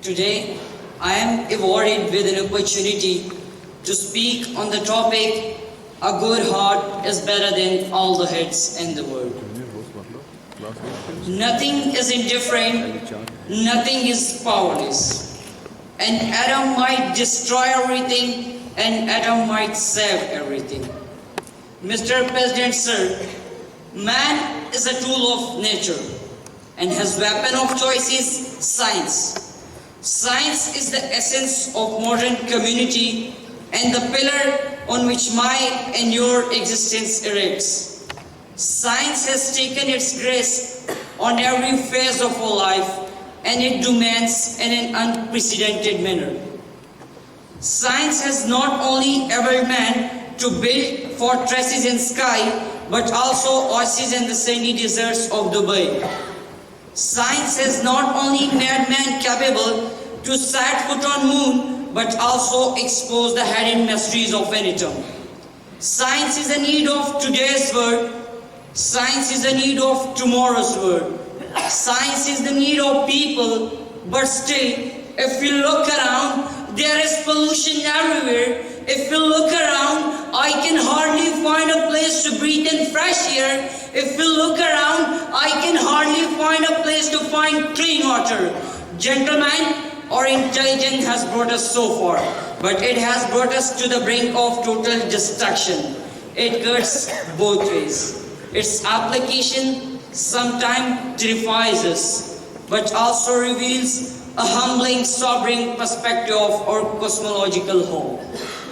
Today, I am awarded with an opportunity to speak on the topic, a good heart is better than all the heads in the world. Nothing is indifferent, nothing is powerless. An atom might destroy everything, an atom might save everything. Mr. President, sir, man is a tool of nature, and his weapon of choice is science. Science is the essence of modern community and the pillar on which my and your existence erects. Science has taken its grace on every phase of our life, and it demands in an unprecedented manner. Science has not only enabled man to build fortresses in sky, but also oases in the sandy deserts of Dubai. Science has not only made man capable to set foot on moon, but also exposed the hidden mysteries of an atom. Science is a need of today's world. Science is a need of tomorrow's world. Science is the need of people, but still, if we look around, there is pollution everywhere. If we look around, I can hardly find a place to breathe in fresh air. If we look around, I can hardly find a place to find clean water. Gentlemen, our intelligence has brought us so far, but it has brought us to the brink of total destruction. It cuts both ways. Its application sometimes terrifies us, but also reveals a humbling, sobering perspective of our cosmological home.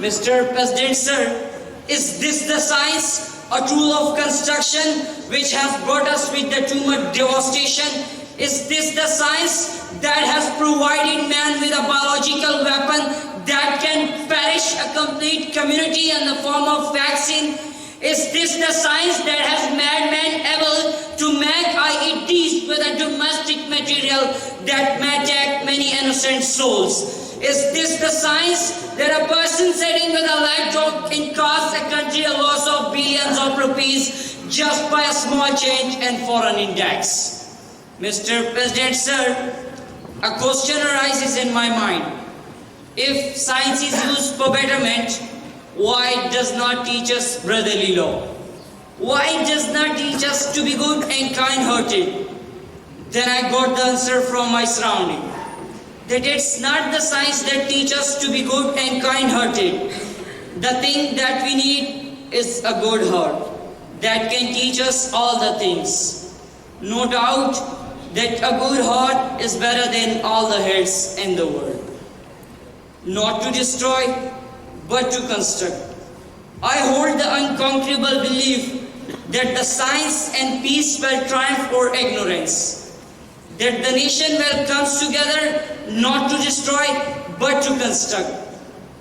Mr. President, sir, is this the science, a tool of construction which has brought us with the too much devastation? Is this the science that has provided man with a biological weapon that can perish a complete community in the form of vaccine? Is this the science that has made man able to make IEDs with a domestic material that may take many innocent souls? Is this the science that a person sitting with a laptop can cost a country a loss of billions of rupees just by a small change in foreign index? Mr. President, sir, a question arises in my mind. If science is used for betterment, why does not teach us brotherly love? Why does not teach us to be good and kind-hearted? Then I got the answer from my surrounding. That it's not the science that teaches us to be good and kind-hearted. The thing that we need is a good heart that can teach us all the things. No doubt that a good heart is better than all the heads in the world. Not to destroy, but to construct. I hold the unconquerable belief that the science and peace will triumph over ignorance. That the nation will come together not to destroy, but to construct.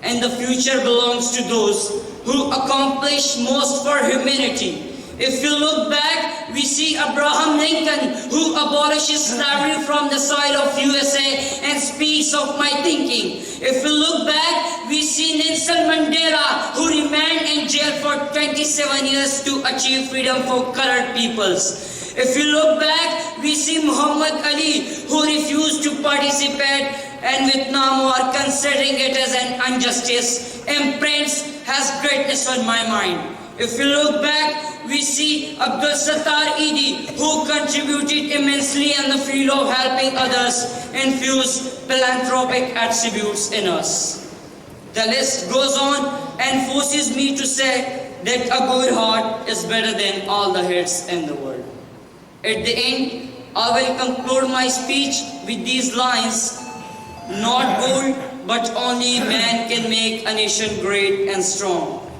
And the future belongs to those who accomplish most for humanity. If you look back, we see Abraham Lincoln, who abolishes slavery from the soil of USA and speaks of my thinking. If we look back, we see Nelson Mandela, who remained in jail for 27 years to achieve freedom for colored peoples. If we look back, we see Muhammad Ali, who refused to participate in Vietnam War, considering it as an injustice. Imprints has greatness on my mind. If we look back, we see Abdul Sattar Idi, who contributed immensely in the field of helping others, infuse philanthropic attributes in us. The list goes on and forces me to say that a good heart is better than all the heads in the world. At the end, I will conclude my speech with these lines. Not gold, but only man can make a nation great and strong.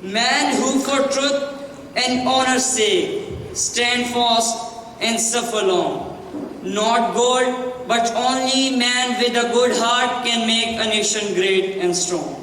Man who for truth and honor's sake stand fast and suffer long. Not gold, but only man with a good heart can make a nation great and strong.